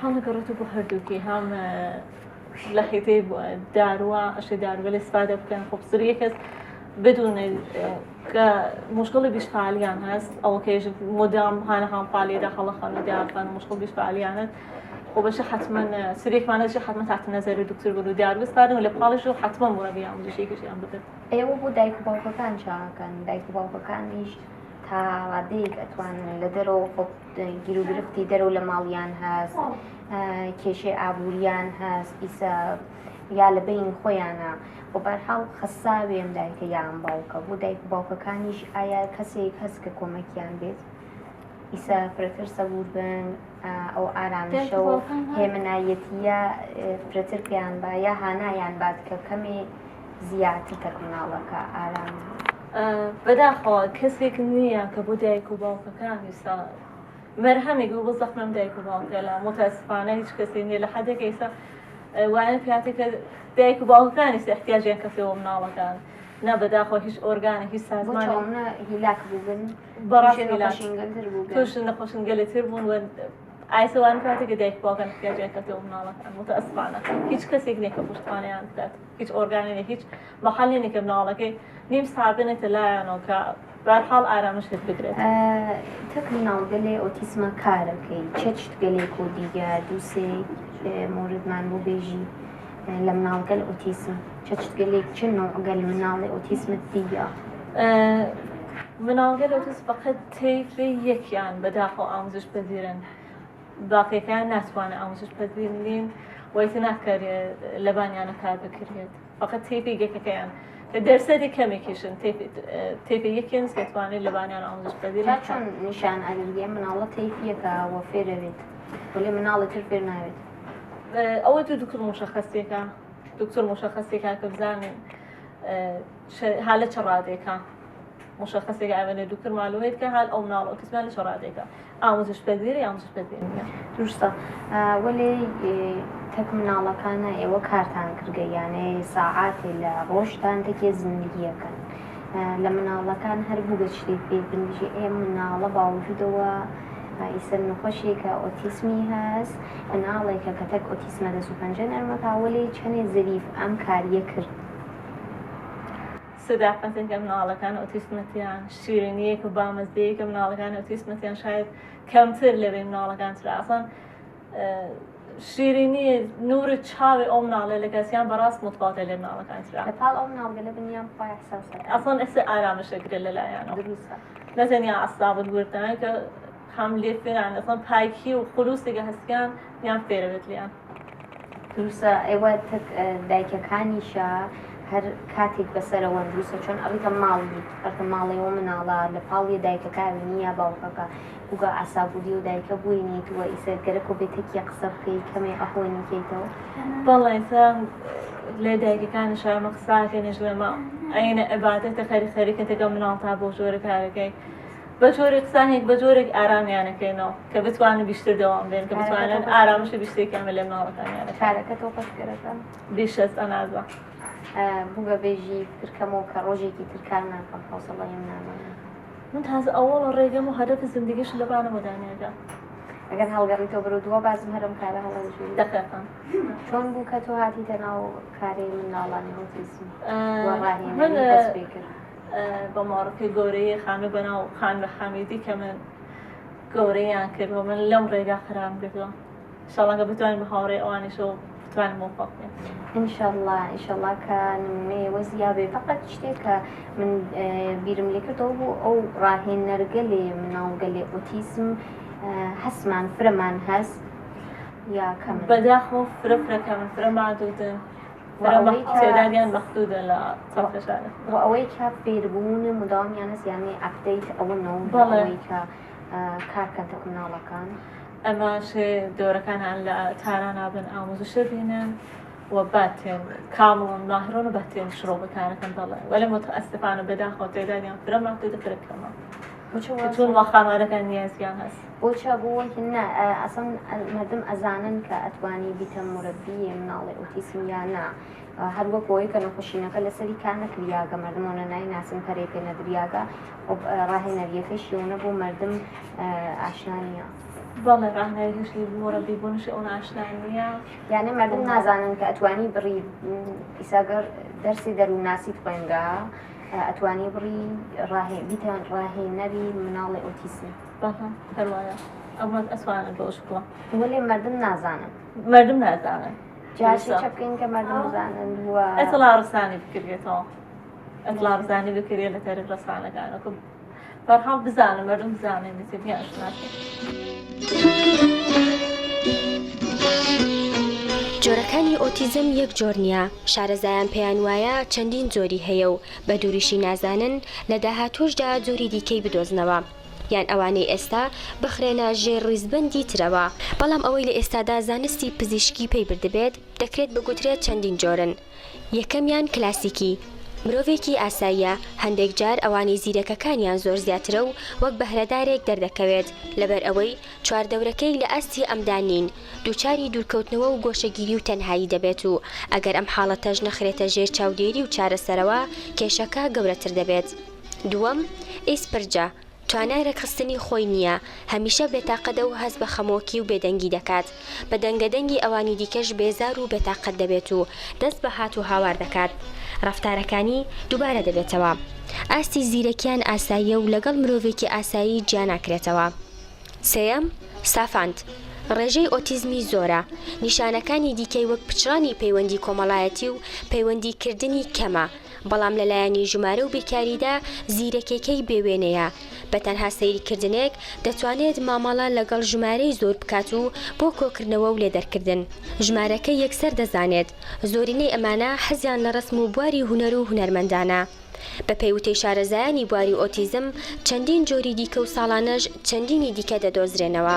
هەڵەگەڕێتە بۆ هەردووکی هەم لە حیتەی داروە ئەشی داروگە استفادە بکەن خۆ بسری کەس بدون کە مشکڵی بیشفعالیان هەست ئەو کێژ مدام هانە هەمپاڵێدا خەڵەخەن و داخەن مشکڵ بیشفعالیانت خۆ بەشە حتمما سرێکمانەشی حتمما تحت نەزەری دکتۆر بن و دارو بسپارن و لە پاڵیش و حتمما مڕەبی ئامۆزشێکیشیان بدەن ئێوە بۆ دایک و باوکەکان چاکەن دایک و باوکەکانیش تا ڕادەیەک ئەتوانن لە دەرەوە گیر و گرفتی دەرەوە لە ماڵیان هەست کێشەی ئابووریان هەست ئیسە یا لە بین خۆیانە و بەرحاڵ خەساوێم دایکە یان باوکە بۆ دایک و باوکەکانیش ئایا کەسێک هەست کە کۆمەکیان بێت ئیسا فرەتر سەبور بن ئەو ئارامشە و هێمنایەتیە فرەتر پێیان با یا هانایان بات کە کەمێ زیاتر کە مناڵەکە ئارام بەداخەوە کەسێک نییە کە بۆ دایک و باوکەکان ئێستا مەرهەمێک بۆ زەخمەم دایک و باوکە لە متاسفانە هیچ کەسێ نییە لە حەدێک ئێستا وانە پیاتێکە دایک و باوکەکانیش احتیاجیان کەسەوە مناڵەکان نا بەداخەوە هیچ ئۆرگانێک هیچ سازمانێک هیلاک بووبن توش نەخۆشن گەلێتر بوون ئایسەوان کاتێککە دایک باوکەن احتیاجیان کەسەوە مناڵەکان متاسفانە هیچ کەسێک نێکە پشتوانیان بکات هیچ ئۆرگانێک هیچ مەحەلێنێکە مناڵەکەی نیم سابنێتە لایەنەوە کە بەرحاڵ ئارامشت بگرێت تەک مناڵگەلێ ئۆتیسمە کارەکەی چەت شتگەلێک و دیگە دووسێ موردمان بۆ بێژی لە مناڵگەل ئۆتیسم چەت شتگەلێک چ نوعگەل مناڵی ئۆتیسمت دیگە مناڵگەل ئۆتیسم فقط تەیفی یەکیان بەداخەوە ئامۆزش پەزیرن باقیەکان ناتوانێت ئامۆزش پەزیرنین وایتە ناکارێت لەبانیانە کار بکرێت فقط تیپی گکیان که درصدی کمی کشن تیپی یکیش که توانی لبنان آموزش بدیم. چون نشان علیه مناله تیپیه که وفره بید ولی مناله ترفیر نبید. أول دكتور مشخصي كان كبزاني حالة شرادي كان مشخصي كان دكتور معلومات كان حال أو منال أو كسمان شرادي كان آموزش بديري درسته ولی تکمناله کانه ایو کارتان کرده یعنی ساعتی لروشتان تکی زندگیه کن لمناله کان هر بوجشتی فی بنجی مناله باوجود و يصير نخشي كأوتيسمي هاس مناله كتك أوتيسم هذا سوفنجن المتعولي كان زريف أم كاريه كر صدق مثلا كمناله كان أوتيسمتيان شيرينية كبامزدي كمناله كان أوتيسمتيان شايد كم تر لبي مناله كان ترى أصلا شيرينية نور تشاوي أمناله لكاسيان براس متقاتل مناله كان ترى لطال أمناله قلب نيام باي إحساسك أصلا إسا آرام شكل لا يعني درسته مثلا يا عصاب الورتان ك حمله فين عن أصلا بايكي وخلوص تجاه هسكان يام فيربت ليان درسته ایو تک دایک کانیشا هر کاتیک بسر وان درسته چون أريد مالی و مناله لفالی دایک کاوینیا باوکا وقع عصابودي ودایک بوینی تو ایسر گرکو بتکی قصب کی کمی أهونی کیتو والله إنسان لديك كان شيء مقصاك نجل ما أين عبادة خير كنت من عطاء بوجورك هاركي بجورك سانيك بجورك آرام يعني كينو كبتوان بيشتر دوام بين كبتوان آرامش بيشتري كامل من عطاء يعني حركة توقف كرتا بيشست أنا أزوا بوجا بيجي تركمو كروجي كي تركنا كم حوصل الله يمنعنا من هذا أول الرجال وهدف الزندگی شلون بعنا مدانية جا اگر هالگری تو برو دوا باز مهرم کاره هلا وجودی دقیقاً چون بو که تو هاتی تناو کاری من نالانی اوتیسم وراهی من دست بکر با معرفی گوری خانم بنا و خانم حمیدی که من گوری انکر و من لم رجع خرام بگم ان شاء الله بتوان بهاری آنی شو بتوان موفق ان شاء الله كان مي وزيابي فقط اشتيك من بيرم لكتو او راهين نرجلي من او قلي اوتيسم هسمان فرمان هس يا كمان بداخل فرفرة كمان فرمان دودن فرمان تعداديان محدودة لا صفحة شارع وأويكا بيربون مدام يعني أبديت أو نوم بالله. أويكا كاركن تكون على كان أما شيء دورة كان على تارانا بن آموزش بينن وباتين كامل ناهرون وباتين شروب كان ضل ولا متأسف أنا بداخل تعداديان فرمان محدودة فرق كمان تون وخان ولا كان نيازيان هس وشا بوه هنا أصلا مردم أزانن كأتواني بيتم مربية من على أوتيسم يانا هر وقت بوي كانوا خشينا كل سري كانت رياقة مردم ونا ناي ناسم فريقنا درياقة وراهي نريفش يونبو مردم عشنانية والله راه نريش لي مربي بونش أنا عشنانية يعني مردم نازانن كأتواني بريد إساقر درسي درو ناسي تبينغا أتواني بري راهي بيتان راهي نبي منال أوتيسم. بله هروايا. أول أسوأ بوشكلا. ولی مردم نازانن. مردم نازانن. جاشی چپکین که مردم نازانن و. اطلاع رسانی بکریه تا. اطلاع رسانی بکریه لطریق رسانه کانو که فرحال بزانه مردم بزانه میتونی آشناسی. جۆرەکانی ئۆتیزم یەک جۆر نییە، شارەزایان پێیان وایە چەندین جۆری هەیە و بە دووریشی نازانن لە داهاتووشدا جۆری دیکەی بدۆزنەوە یان ئەوانەی ئێستا بخرێنە ژێر ڕیزبەندی ترەوە. بەڵام ئەوەی لە ئێستادا زانستی پزیشکی پێی بردەبێت دەکرێت بگوترێت چەندین جۆرن. یەکەمیان کلاسیکی، مرۆڤێکی ئاساییە، هەندێک جار ئەوانی زیرەکەکانیان زۆر زیاترە و وەک بەهرەدارێک دەردەکەوێت لەبەر ئەوەی چواردەورەکەی لە ئەستی ئەمدانین، دووچاری دوورکەوتنەوە و گۆشەگیری و تەنهایی دەبێت و ئەگەر ئەم حاڵەتەش نەخرێتە ژێر چاودێری و چارەسەرەوە کێشەکە گەورەتر دەبێت. دووەم، ئیسپرجە، توانای ڕێکخستنی خۆی نییە، هەمیشە بێتاقەدە و هەست بە خەمۆکی و بێدەنگی دەکات، بە دەنگەدەنگی ئەوانی دیکەش بێزار و بێتاقەت دەبێت و دەست بە هات و هاوار دەکات، ڕەفتارەکانی دووبارە دەبێتەوە. ئاستی زیرەکیان ئاساییە و لەگەڵ مرۆڤێکی ئاسایی گیان ناکرێتەوە. سێەم، سافاند، ڕێژەی ئۆتیزمی زۆرە، نیشانەکانی دیکەی وەک پچڕانی پەیوەندی کۆمەڵایەتی و پەیوەندیکردنی کەمە، بەڵام لەلایەنی ژمارە و بیرکاریدا زیرەکێکەی بێوێنەیە. بە تەنها سەیریکردنێک دەتوانێت مامەڵە لەگەڵ ژمارەی زۆر بکات و بۆ کۆکردنەوە و لێدەرکردن. ژمارەکە یەکسەر دەزانێت. زۆرینەی ئەمانە حەزیان لە ڕسم و بواری هونەر و هونەرمەندانە. بە پێوتەی شارەزایانی بواری ئۆتیزم چەندین جۆری دیکە و ساڵانەش چەندینی دیکە دەدۆزرێنەوە.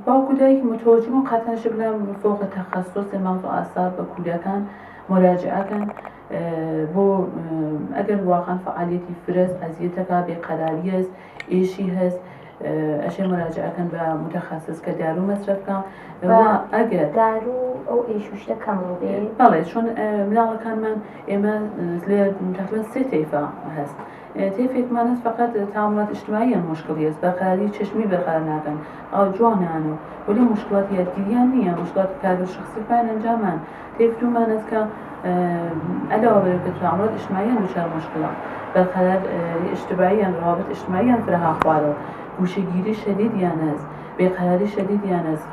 باوکو دایکی متوجه و قطعش بلم فوق تخصص موضوع اعصاب و کودکان مراجعه کن بۆ ئەگەر واقعا فعالیەتی فرس ئەزیەتەکە بێقەراری هەست ئێشی هەست ئەشێ مراجعەکەن بە متخصص کە دارو مەصرفکە ئەگەر دارو ئەو ئێشوشتە کەم بێ بەڵێ چۆن مناڵەکانمان ئێمە لێ تقریبا 3 تەیفە هەست. تێفێکمان هەست فقط تامڵات اجتماعیان مشکلی هەست بەقەراری چشمی بەرقەرار ناکەن ئەو جوانان و ولی مشکلاتی یادگیریان نییە مشکلات کارگر شخصیفان ئەنجامان تێف دوومان هەست کە علاوة بەرەوەی تامڵات اجتماعیان دوچار مشکلە بەرقەرار اجتماعیان روابط اجتماعیان فراها خوارەوە گوشەگیری شەدیدیان هەست بێقەراری شەدیدیان هەست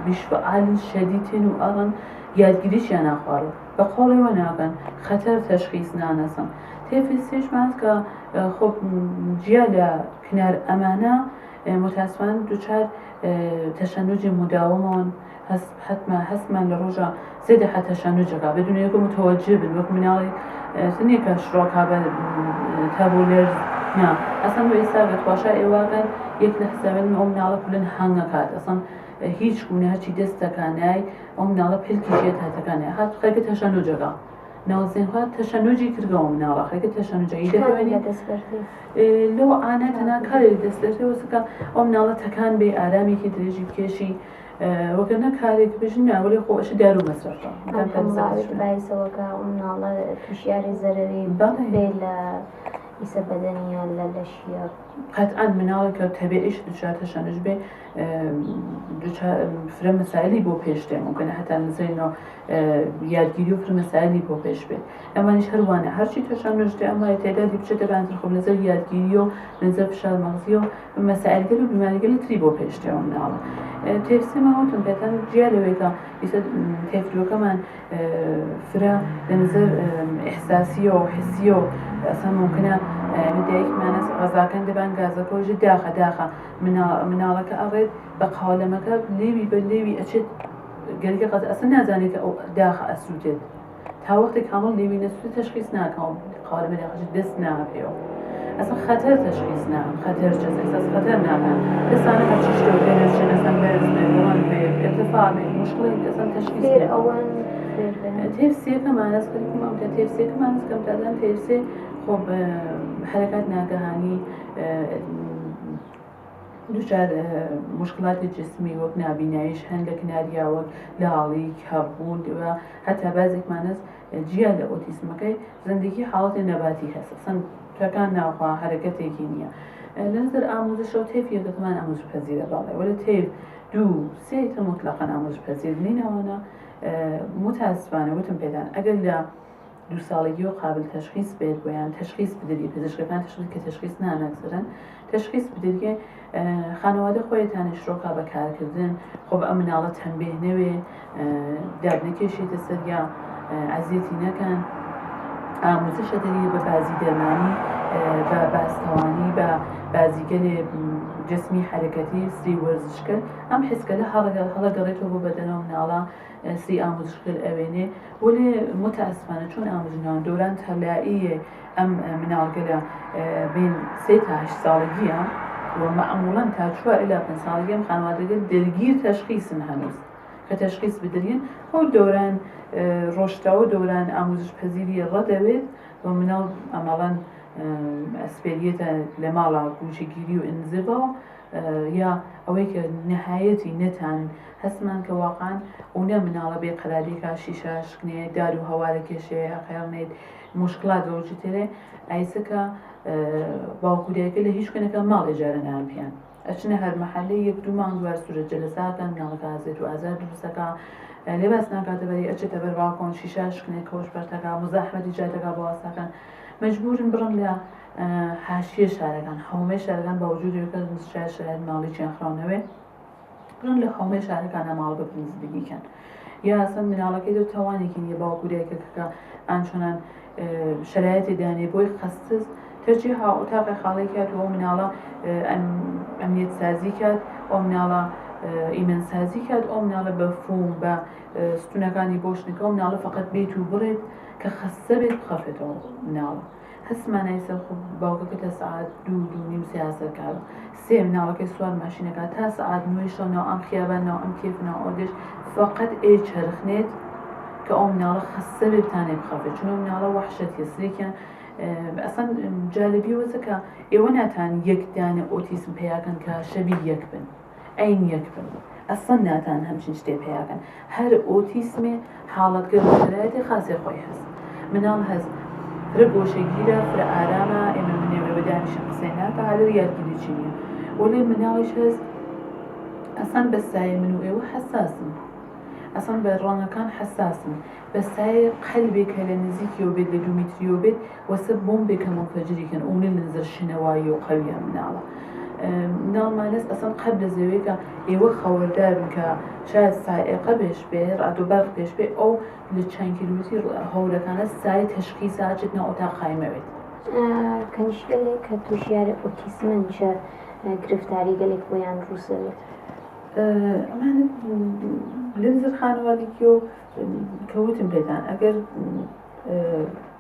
بیشفعال شەدیدن و ئەڕەن یادگیریشیان ناخوارەوە بە قۆڵەوە ناکەن خەتەر تەشخیص نانەسن تێفیسیش ماست کە خۆ جیا لە کنار ئەمانە متاسفانە دوچار تەشەنجی مداومەوەن هەستمان لە ڕۆژە 3 دقیقە تەشەنجەکە بدون یەکە متوجه بن وەک مناڵی سنیە کە شڕۆکا بە تابولێرز نا ئەسەن بە ئێستا بەتواشا ئێواگەن یەک لە حسابن ئەو مناڵە کولن هەنگە کات ئەسەن هیچ گوناهی دەستەکانای ئەو مناڵە پێلکیشێت هاتەکانای هات خەکە تەشەنجەکە ناوزێنخوات تەشەنجی کردەوە مناڵە خەکە تەشەنجی دەبێنێت لەو ئانەتەنا کارێک دەستێتەوەسەکە ئەو مناڵە تەکان بێ ئارامێکی درێژی بکێشی وەگەرنە کارێک بژن ناوەڵێ خۆشی دارو مەصرفە بایسەوەکە ئەو مناڵە تووشیاری زەرەری بێ لە ئیسە بەدەنیە لە لەشیە قەتعاً مناڵێکە تەبێعیش دوچار تەشەنج بێ فرە مەسائلی بۆ پێش دێ ممکنە هەتا نزێنەوە یادگیری و فرە مەسائلی بۆ پێش بێت ئەمانیش هەروانە هەرچی تەشەنج دێ ئەمە تێدادی بچێتە بەندتر خۆ لەزەر یادگیری و لەزەر فشار مەغزی و مەسائلگەر و بیماریگەری تری بۆ پێش دێەوە مناڵە تێفسیمەوەتون پێتەن جیا لەوەیکە ئیسە تێفدوەکەمان فرە لەنظر ئێحساسیە و حسیە و ئەسان ممکنە دایکمانە غەزاکەن دەبان گازەکەۆژی داخە مناڵەکە ئەڕێت بە قاوەلەمەکە لێوی بە لێوی ئەچێت گەریکە قەز ئەسە نازانێت کە ئەو داخە ئەسووتێت تا وەختی کامڵ لێوی نەسووتێت تەشخیص ناکەم قاوەلەمە داخەش دەست ناپێەوە ئەسە خەتەر تەشخیص ناکەم خەتەر چەس ئەساس خەتەر ناکەم دەسانە هەرچی شتێ دەرەچێت ئەسەن بەرز بێت بێ ارتفاع بێ مشکڵی ئەسەن تەشخیص ئەوەن تێفسیەکەمان هەست کردم ئەم تێفسیەکەمان هەست کەم دادان تێفسێ خۆ حرەکات ناگەهانی دوچار مشکلاتی جسمی وەک نابیناییش هەن لە کناریا وەک لاڵی کەبوون و هەتا بازێکمان هەست جیا لە ئۆتیسمەکەی زندگی حاڵەتی نەباتی هەست ئەسەن تەکان ناخوا حرەکەتێکی نییە لەنظر ئامۆزشەوە تێفیەکەمان ئامۆژپەزیرە باڵێ وەرە تێف 2-3 مطلقاً ئامۆژپەزیر نینەوەنە متاسفانە وتم پێدان ئەگەر لە 2 ساڵگی و قابل تشخیص بێت بۆیان تشخیص بدەری پزیشکەکان کە تشخیص نانەگزرن تشخیص بدەریێ خانەوادە خۆیتانی شڕۆکا بەکارکردن خۆ بە ئەم مناڵە تەنبێه نەوێ داد نەکێشێتە سەر یا ئەزیەتی نەکەن ئامۆزشە دەری بە بازی دەرمانی بە باستەوانی بە بازیگەلێ جسمی حرەکەتی سری وەرزشکرد ئەم حسکەلە هەڵەگەڕێتەوە بۆ بەدەنەوە مناڵە سری ئامۆزشکرد ئەوێنێ وەلێ متاسفانە چۆن ئامۆژنەوە دوران تەلاییە ئەم مناڵگەلە بین 3 تا 8 ساڵگیە و معمولاً تا 4 إلى 5 ساڵگی ئەم خانوادەگە دەرگیر تەشخیصن هەنووز کە تەشخیص بدرێن ئەو دوران ڕۆشتەوە دوران ئامۆژپەزیری ڕەدەوێت و مناڵ ئەمەڵەن ئەسپێریێتە لە ماڵا گوشەگیری و ئنزیڤەوە یا ئەوەی کە نەهایەتی نەتان هەستمان کە واقعاً ئەوە مناڵە بێقەرارێکە شیشە شکنێ دار و هەوارە کێشێ هەقێڵنێت مشکلات ڕۆژی تێرێ ئایسەکە باوکودایەکە لە هیچ شوێنەکە ماڵ ئێجارە نانپیان ئەچنە هەر مەحەلەی 1-2 مانگ دوار سوورە جەلساکەن مناڵەکە ئازێت و ئازار دروستەکە لێ باس ناکاتە بەری ئەچێتە بەر باڵکۆن شیشە شکنێک کەوش بەرتەکە مزاحمەتی جاتەکە بۆ ئاساکان مەجبورن بڕن لە حاشیە شارەکان حومەی شارەکان بە وجودی کە شارەت ماڵی چێنخراونەوێ بڕن لە حومەی شارەکانە ماڵ بکەن زندگیکەن یا ئەسەن مناڵەکەی دە تاوانێکی نییە باوکو دایکەکە ئانچۆنان شرایەتی دانێ بۆی خەستز تەرجی تاقی خاڵی کات و ئەو مناڵە ئەمنیەت سازی کات ئەو مناڵە ئیمەن سازی کات ئەو مناڵە بە فوم بە ستونەکانی بۆشنەکە ئەو مناڵە فقط بێت و بڕێت کە خەستە بێت بخەفێتەوە مناڵە هەستمانای سەر باوکەکە تا سعات 2-2:30 سیاسەکار سێ مناڵەکەی سوار ماشینەکە تا سعات 9 ناو ئەم خیابان ناو ئەم کێف ناو ئەودێش فقط چرخنێت کە ئەو مناڵە خەستە بێ بتانێ بخەفێت چون ئەو مناڵە وەحشەتیە سرێکیان ئەسەن جالبی وەزەکە ئێوە ناتان یەک دانە ئۆتیسم پێیاکەن کە شەبی یەک بن ئەین یەک بن ئەسەن ناتان هەمچین شتێ پێیاکەن هەر ئۆتیسمێ حاڵەتگەر شرایەتی خاصی خۆی هەست مناڵ هەست فرە گۆشەگیرە فرە ئارامە ئێمە منێوە بەدانیشە قسەی ناکە هەلو یادگیری چینیە وەڵێ مناڵیش هەست ئەسەن بە سایە من و ئێوە حەساسن ئەسەن بە ڕەنگەکان حەساسن بە سایە قەلبێک هە لە نزیکی و بێت لە 2 میتریۆ بێت وەسە بۆمبێکە منفەجریکەن ئەوە لە نزر شنەوایی و قەویە مناڵە مناڵمانەست ئەسەن قەب لە زەوەیەکە ئێوە خەوەردارن کە شاید سایقە پێش بێ ڕاتوبەرق پێش بێ ئەو لە چەند کیلومتری هەورەکانە سای تەشخیص ئاچێتنەوە ئۆتاق قایمەوێت کەنیشگەلێک کە تووشیارە ئۆتیسمن چە گرفتاری گەلێک بۆیان ڕووسەوێت ئەمانە لەنزر خانەوادێکی و کەوتم پێتان ئەگەر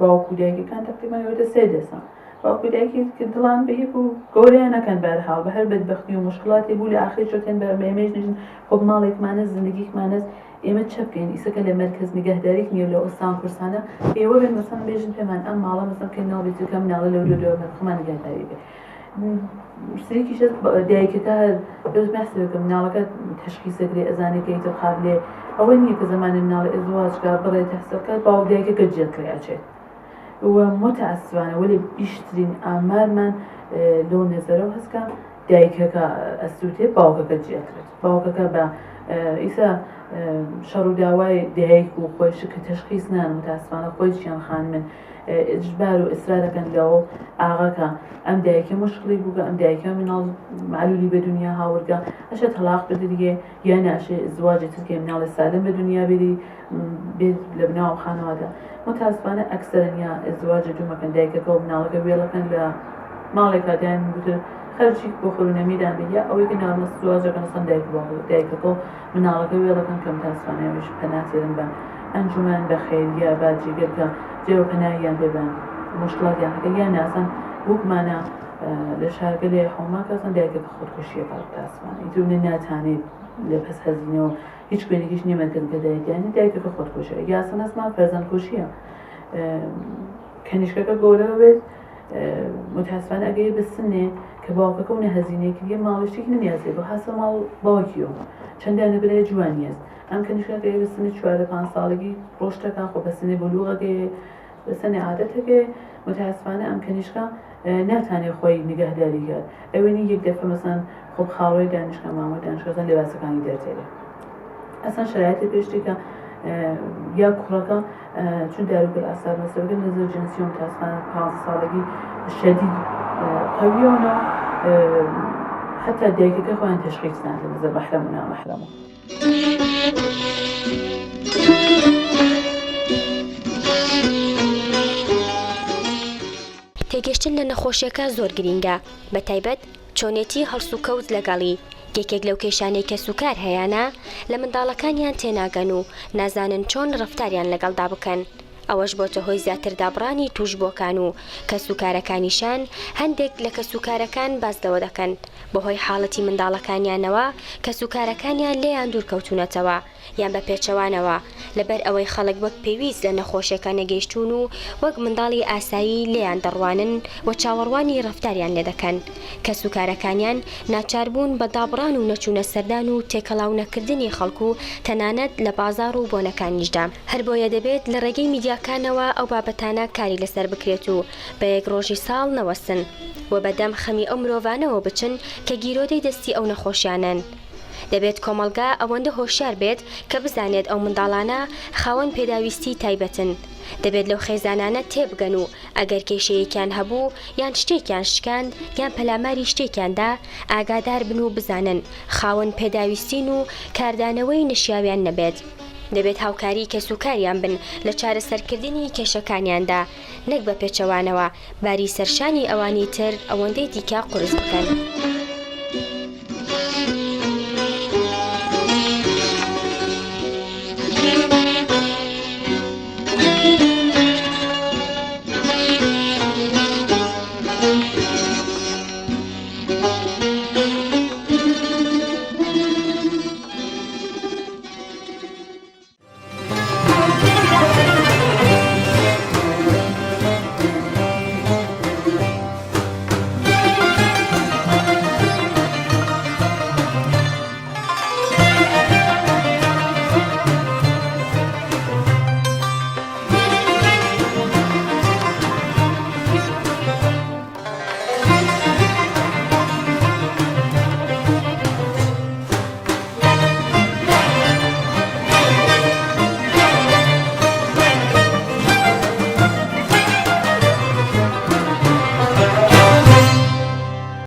باوکو دایکەکان تەقریبان ئەوەتە 3 دەسە باوکو دایکی کە دڵان بە یەک و گەورەیان نەکەن بەرحاڵ بە هەر بەدبەختی و مشکڵاتی بوو لە ئاخری چۆتێن بە ئێمەش نژن خۆ ماڵێکمانە زندگیکمانەست ئێمە چە بکەین ئیسەکە لە مەرکەز نیگەهداریک نییە لە ئۆستان کورسانە ئێوە بێن مەسەڵەن بێژن پێمان ئەم ماڵە مەسەڵەن بکەین ناڵێتی کە مناڵە لەو خۆمان نیگەهداری بێ سرێکیش دایکەکە دۆز مەسەوەکە مناڵەکە تەشخیصەکرێ ئەزانێکە ئیتر خاڵێ ئەوە نییە کە زمانی مناڵی ئەزواجکە بڕێ تەحسەکە باو دایکەکە جێت لێ ئەچێت وە متەئەسفانە وەلی بیشترین ئامارمان لۆ نێزەرەوە هەستکە دایکەکە ئەسووتێ باوکەکە جێترێت باوکەکە بە ئیسا شەڕ و داوای دایک و خۆیش کە تەشخیص نان متەئەسفانە خۆیشیان خانمن ئجبار و ئیسرارەکەن لەوە ئاغاکە ئەم دایکە مشکلی بووکە ئەم دایکە مناڵ معلولی بە دنیا هاوردگە ئەشە تەلاق بدە دیگە یان ناشێ زواجی ترکێ مناڵی سالم بە دنیا بێری بێت لە بناو خانەوەدا متەئەسفانە ئەکسەرەن یا ئەزواجە دوومەکەن دایکەکە و مناڵەکە وێڵەکەن لە ماڵێکا دایان گوتر خەرجی بۆ خۆرونەمیدان بێت یا ئەوەی کە ناومەست زواجەکەن سەن دایکەکە و مناڵەکە وێڵەکەن کە متەئەسفانەوەش پەناتێرن بە ئەنجومان بە خێریە باجیگەرکە جێوە پەناهیان پێبان مشکڵاتیان هەکە یان ناسەن وەکمانە لە شارگەلێ حوما کەسن دایکەکە خۆدکوشیە تاسمانە ئیتر ناتانێت لە پەس هەزینەوە هیچ کوێنێکیش نیمەکەن کە دایکیانی دایکەکە خۆدکوشە یاسە نەسمان فەرزەند کوشیە کەنیشکەکە گەورەوە بێت متەئەسفانە ئەگەی بسنێ کە باوکەکە و نەهەزینەیەکی ماڵشتێکی نەنیازێ بۆ حەسە ماڵ باوکیەوە چەندانە برای جوانی هەست ئەم کەنیشکەکە بسنێ 4-5 ساڵگی ڕۆشتەکان خۆ بەسنێ بەلوغەکەی بەسەنێ عادەتەکەی متەئەسفانە ئەم کەنیشکە ناتانێ خۆی نیگەهداری کرد ئەوێنی یەک دەفە مەسەن خۆ خاڵۆی دانیشکە مامۆی دانیشکەکان لێباسەکانی دەرتێرێ ئەسان شرایەتی پێشتێکە یا کوڕەکە چون داروگەل ئاسار مەسەوەکە نزر جنسی و متەئەسفانە 5 ساڵگی شەدید قەویەوە حتا دایکەکە خۆیان تەشخیص نادەن نزر مەحرەم و نامەحرەمە تێگەشتن لە نەخۆشیەکە زۆر گرینگە بە تایبەت چۆنێتی هەڵس و کەوت لەگەڵی یەکێک لەو کێشانەی کە سوکار هەیەە لە منداڵەکانیان تێناگەن و نازانن چۆن ڕەفتاریان لەگەڵدا بکەن ئەوەش بۆتە هۆی زیاتردابڕانی توشبۆکان و کە سوکارەکانیشان هەندێک لە کە سوکارەکان بازدەوە دەکەن بەهۆی حاڵەتی منداڵەکانیانەوە کە سوکارەکانیان لێیان دوورکەوتونەتەوە یان بە پێچەوانەوە لەبەر ئەوەی خەڵک وەک پێویست لە نەخۆشیەکان نەگەیشتون و وەک منداڵی ئاسایی لێیان دەڕوانن و چاوەڕوانی ڕەفتاریان لێ دەکەن کە سوکارەکانیان ناچاربوون بە دابڕان و نەچوونە سەردان و تێکەڵاو نەکردنی خەڵکو و تەنانەت لە بازاڕ و بۆنەکانیشدا هەر بۆیە دەبێت لە ڕێگەی میدیاکانەوە ئەو بابەتانە کاری لەسەر بکرێت و بە یەک ڕۆژی ساڵ نەوەسن و بەدەم خەمی ئەو مرۆڤانەوە بچن کە گیرۆدەی دەستی ئەو نەخۆشیانن دەبێت کۆمەڵگا ئەوەندە هۆشیار بێت کە بزانێت ئەو منداڵانە خاوەن پێداویستی تایبەتن. دەبێت لەو خێزانانە تێبگەن و ئەگەر کێشەیەکیان هەبوو یان شتێکیان شکاند یان پەلاماری شتێکیاندا ئاگادار بن و بزانن خاوەن پێداویستین و کاردانەوەی نەشیاویان نەبێت. دەبێت هاوکاری کەسوکاریان بن لە چارەسەرکردنی کێشەکانیاندا نەک بە پێچەوانەوە باری سەرشانی ئەوانی تر ئەوەندەی دیکە قورس بکەن.